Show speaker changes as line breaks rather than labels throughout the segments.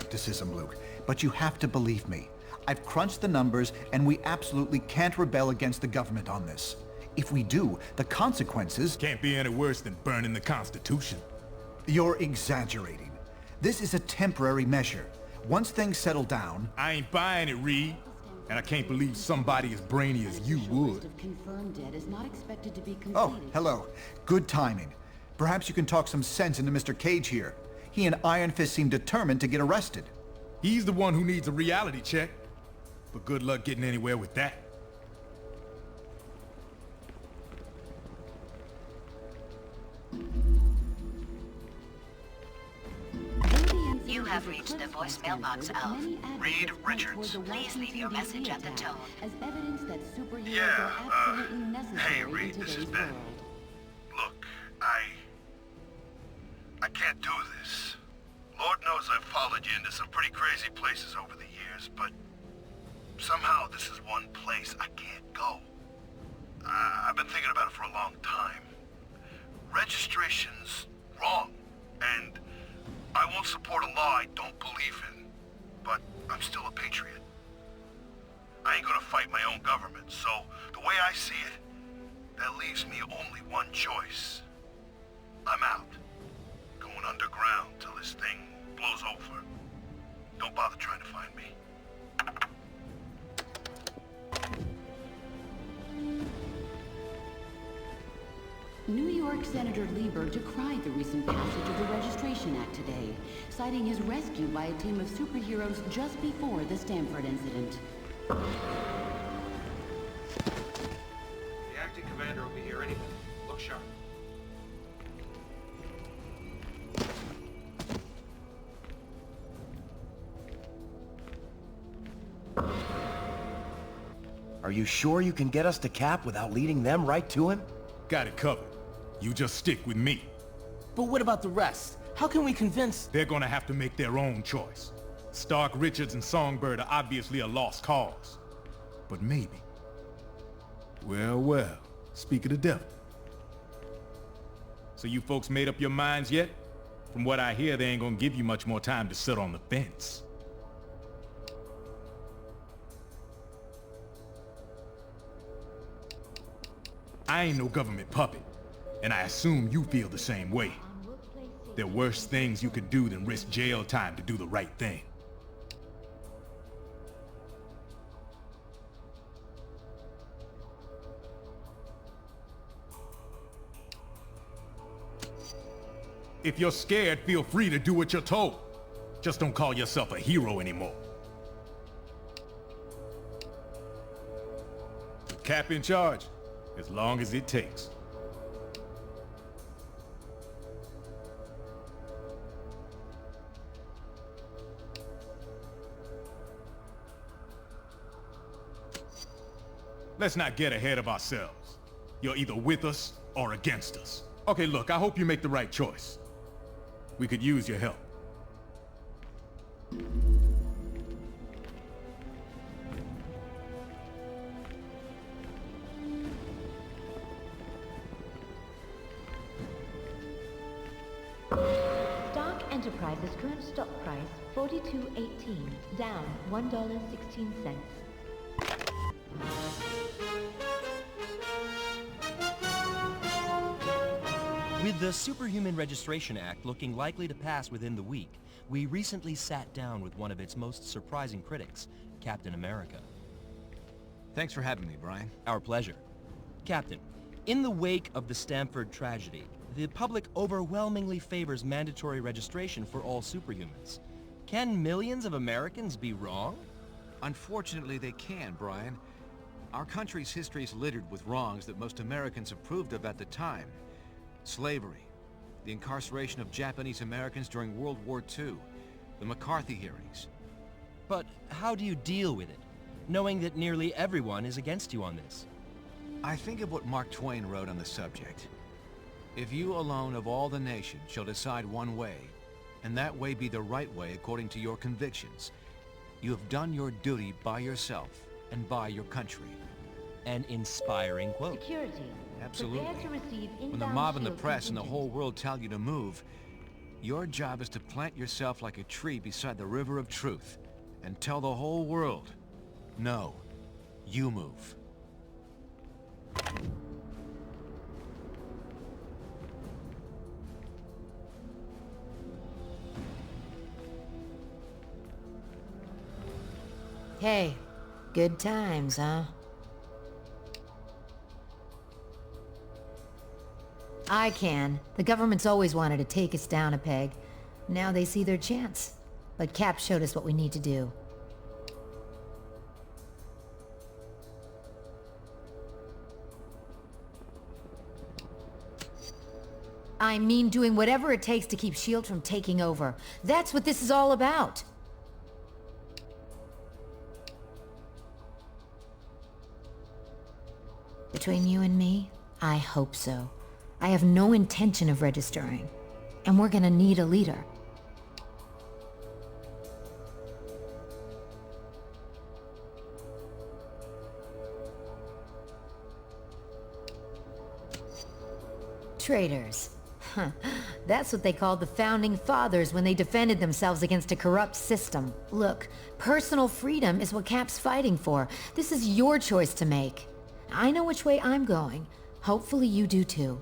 skepticism, Luke, but you have to believe me. I've crunched the numbers, and we absolutely can't rebel against the government on this. If we do, the consequences...
Can't be any worse than burning the Constitution.
You're exaggerating. This is a temporary measure. Once things settle down...
I ain't buying it, Reed. And I can't believe somebody as brainy as you would.
Oh, hello. Good timing. Perhaps you can talk some sense into Mr. Cage here. He and Iron Fist seem determined to get arrested.
He's the one who needs a reality check. But good luck getting anywhere with that.
You have reached the voicemail box of
Reed Richards.
Please leave your message at the tone.
Yeah, hey Reed, this is Ben. Look, I can't do this. Lord knows I've followed you into some pretty crazy places over the years, but somehow this is one place I can't go. I've been thinking about it for a long time. Registration's wrong, and I won't support a law I don't believe in, but I'm still a patriot. I ain't gonna fight my own government, so the way I see it, that leaves me only one choice. I'm out. Going underground till this thing blows over. Don't bother trying to find me.
New York Senator Lieber decried the recent passage of the Registration Act today, citing his rescue by a team of superheroes just before the Stanford incident.
The acting commander will be here any minute. Look sharp.
Are you sure you can get us to Cap without leading them right to him?
Got it covered. You just stick with me.
But what about the rest? How can we convince...
They're gonna have to make their own choice. Stark, Richards, and Songbird are obviously a lost cause. But maybe. Well, well. Speak of the devil. So you folks made up your minds yet? From what I hear, they ain't gonna give you much more time to sit on the fence. I ain't no government puppet, and I assume you feel the same way. There are worse things you could do than risk jail time to do the right thing. If you're scared, feel free to do what you're told. Just don't call yourself a hero anymore. With Cap in charge, as long as it takes. Let's not get ahead of ourselves. You're either with us or against us. Okay, look, I hope you make the right choice. We could use your help.
Stark Enterprises current stock price $42.18, down $1.16.
With the Superhuman Registration Act looking likely to pass within the week, we recently sat down with one of its most surprising critics, Captain America.
Thanks for having me, Brian.
Our pleasure. Captain, in the wake of the Stanford tragedy, the public overwhelmingly favors mandatory registration for all superhumans. Can millions of Americans be wrong?
Unfortunately, they can, Brian. Our country's history is littered with wrongs that most Americans approved of at the time. Slavery, the incarceration of Japanese Americans during World War II, the McCarthy hearings.
But how do you deal with it, knowing that nearly everyone is against you on this?
I think of what Mark Twain wrote on the subject. If you alone of all the nation shall decide one way, and that way be the right way according to your convictions, you have done your duty by yourself and by your country.
An inspiring quote.
Security.
Absolutely.
Prepare to receive
When the mob and the press and the whole world tell you to move, Your job is to plant yourself like a tree beside the river of truth, and tell the whole world, no, you move.
Hey, good times, huh? I can. The government's always wanted to take us down a peg. Now they see their chance. But Cap showed us what we need to do. I mean doing whatever it takes to keep S.H.I.E.L.D. from taking over. That's what this is all about. Between you and me, I hope so. I have no intention of registering. And we're gonna need a leader. Traitors. Huh. That's what they called the Founding Fathers when they defended themselves against a corrupt system. Look, personal freedom is what Cap's fighting for. This is your choice to make. I know which way I'm going. Hopefully you do too.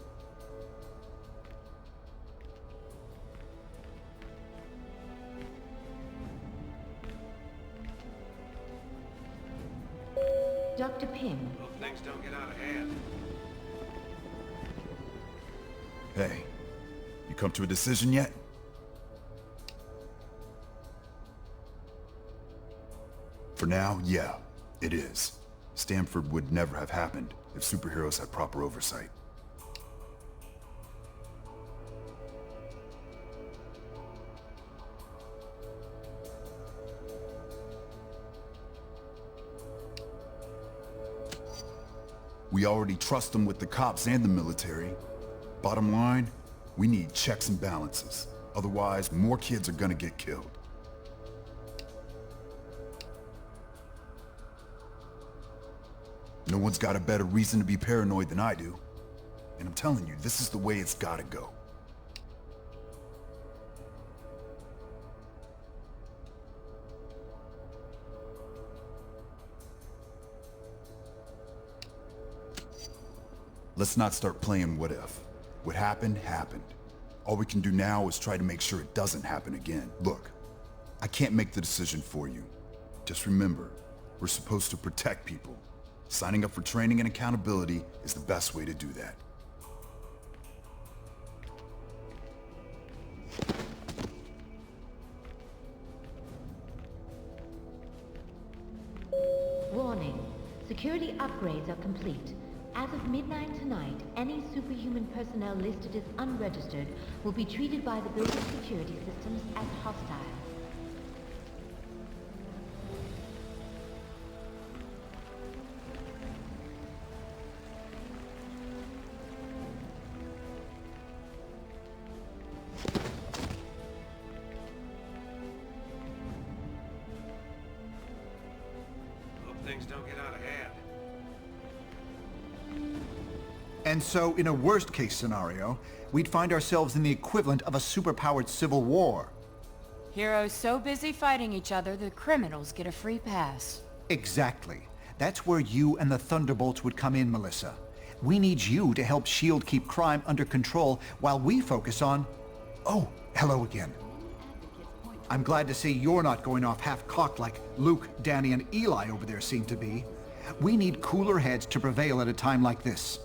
Dr. Pym.
Hope things don't get out of hand.
Hey, you come to a decision yet? For now, yeah, it is. Stanford would never have happened if superheroes had proper oversight. We already trust them with the cops and the military. Bottom line, we need checks and balances. Otherwise, more kids are gonna get killed. No one's got a better reason to be paranoid than I do. And I'm telling you, this is the way it's gotta go. Let's not start playing what if. What happened, happened. All we can do now is try to make sure it doesn't happen again. Look, I can't make the decision for you. Just remember, we're supposed to protect people. Signing up for training and accountability is the best way to do that.
Warning. Security upgrades are complete. As of midnight tonight, any superhuman personnel listed as unregistered will be treated by the building security systems as hostile.
Hope things don't get out of hand.
And so, in a worst-case scenario, we'd find ourselves in the equivalent of a superpowered civil war.
Heroes so busy fighting each other, the criminals get a free pass.
Exactly. That's where you and the Thunderbolts would come in, Melissa. We need you to help S.H.I.E.L.D. keep crime under control while we focus on... Oh, hello again. I'm glad to see you're not going off half-cocked like Luke, Danny, and Eli over there seem to be. We need cooler heads to prevail at a time like this.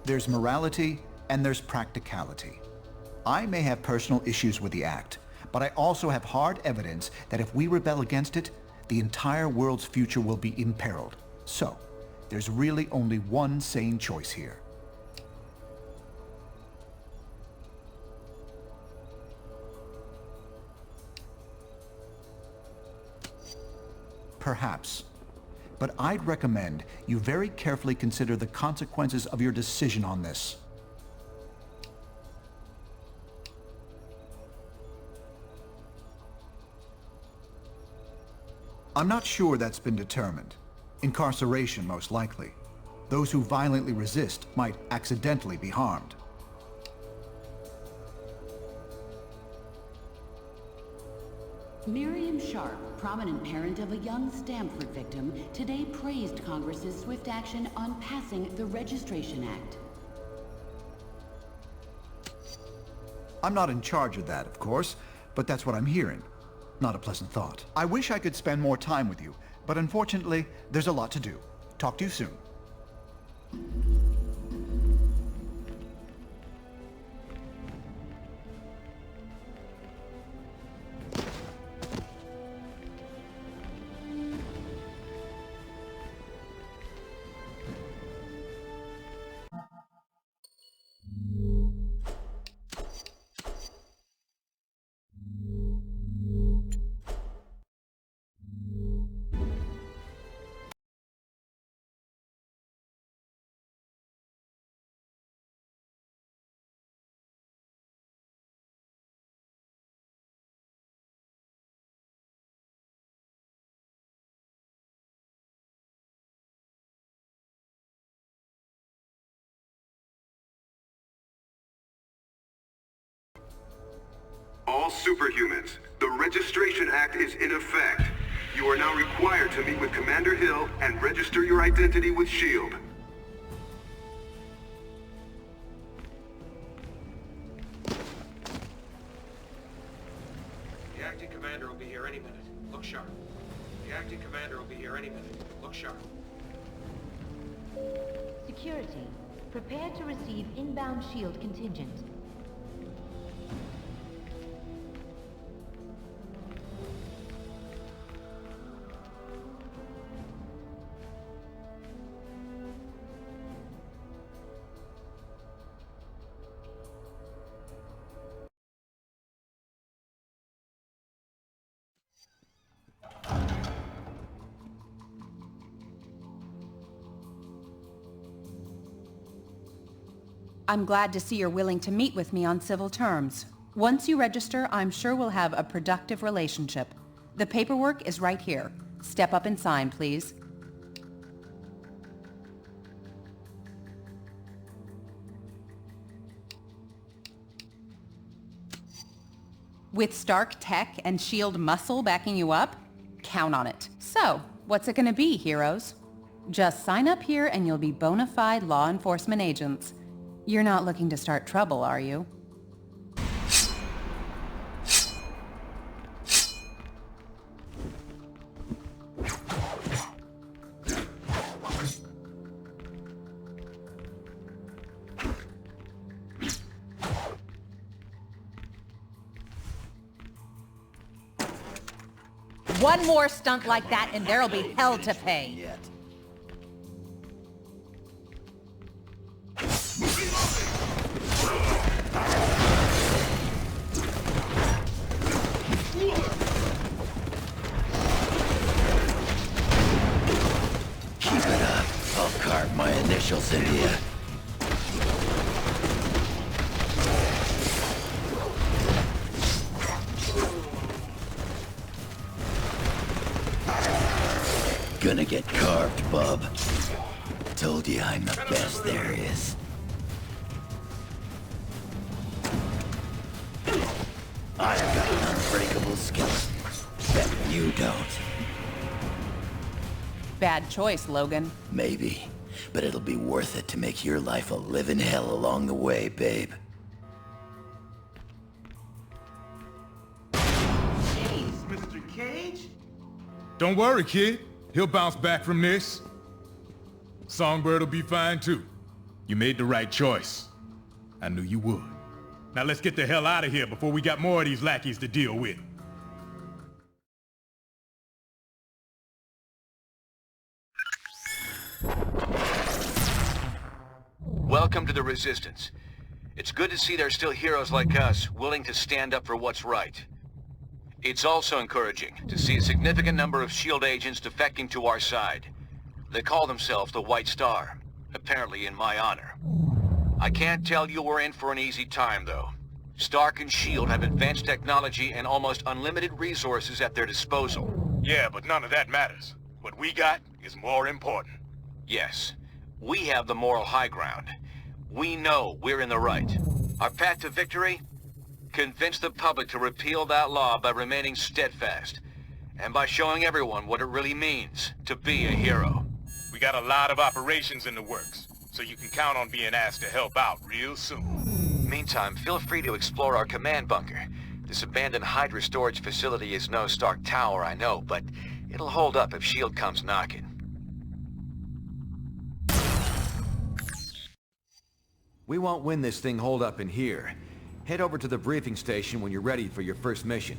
There's morality and there's practicality. I may have personal issues with the act, but I also have hard evidence that if we rebel against it, the entire world's future will be imperiled. So, there's really only one sane choice here. Perhaps. But I'd recommend you very carefully consider the consequences of your decision on this. I'm not sure that's been determined. Incarceration, most likely. Those who violently resist might accidentally be harmed.
Miriam Sharp, prominent parent of a young Stanford victim, today praised Congress's swift action on passing the Registration Act.
I'm not in charge of that, of course, but that's what I'm hearing. Not a pleasant thought. I wish I could spend more time with you, but unfortunately, there's a lot to do. Talk to you soon.
All superhumans, the Registration Act is in effect. You are now required to meet with Commander Hill and register your identity with S.H.I.E.L.D.
The acting commander will be here any minute. Look sharp. The acting commander will be here any minute. Look sharp.
Security, prepare to receive inbound S.H.I.E.L.D. contingent.
I'm glad to see you're willing to meet with me on civil terms. Once you register, I'm sure we'll have a productive relationship. The paperwork is right here. Step up and sign, please. With Stark tech and S.H.I.E.L.D. muscle backing you up? Count on it. So, what's it gonna be, heroes? Just sign up here and you'll be bona fide law enforcement agents. You're not looking to start trouble, are you? One more stunt like that and there'll be hell to pay.
Keep it up. I'll carve my initials into you. Gonna get carved, bub. Told you I'm the best there is. I've got an unbreakable skeleton. Bet you don't.
Bad choice, Logan.
Maybe, but it'll be worth it to make your life a living hell along the way, babe.
Jeez, Mr. Cage?
Don't worry, kid. He'll bounce back from this. Songbird will be fine too. You made the right choice. I knew you would. Now let's get the hell out of here before we got more of these lackeys to deal with.
Welcome to the Resistance. It's good to see there's still heroes like us willing to stand up for what's right. It's also encouraging to see a significant number of S.H.I.E.L.D. agents defecting to our side. They call themselves the White Star, apparently in my honor. I can't tell you we're in for an easy time, though. Stark and S.H.I.E.L.D. have advanced technology and almost unlimited resources at their disposal.
Yeah, but none of that matters. What we got is more important.
Yes, We have the moral high ground. We know we're in the right. Our path to victory? Convince the public to repeal that law by remaining steadfast, and by showing everyone what it really means to be a hero.
We got a lot of operations in the works, so you can count on being asked to help out real soon.
Meantime, feel free to explore our command bunker. This abandoned Hydra storage facility is no Stark Tower, I know, but it'll hold up if S.H.I.E.L.D. comes knocking. We won't win this thing holed up in here. Head over to the briefing station when you're ready for your first mission.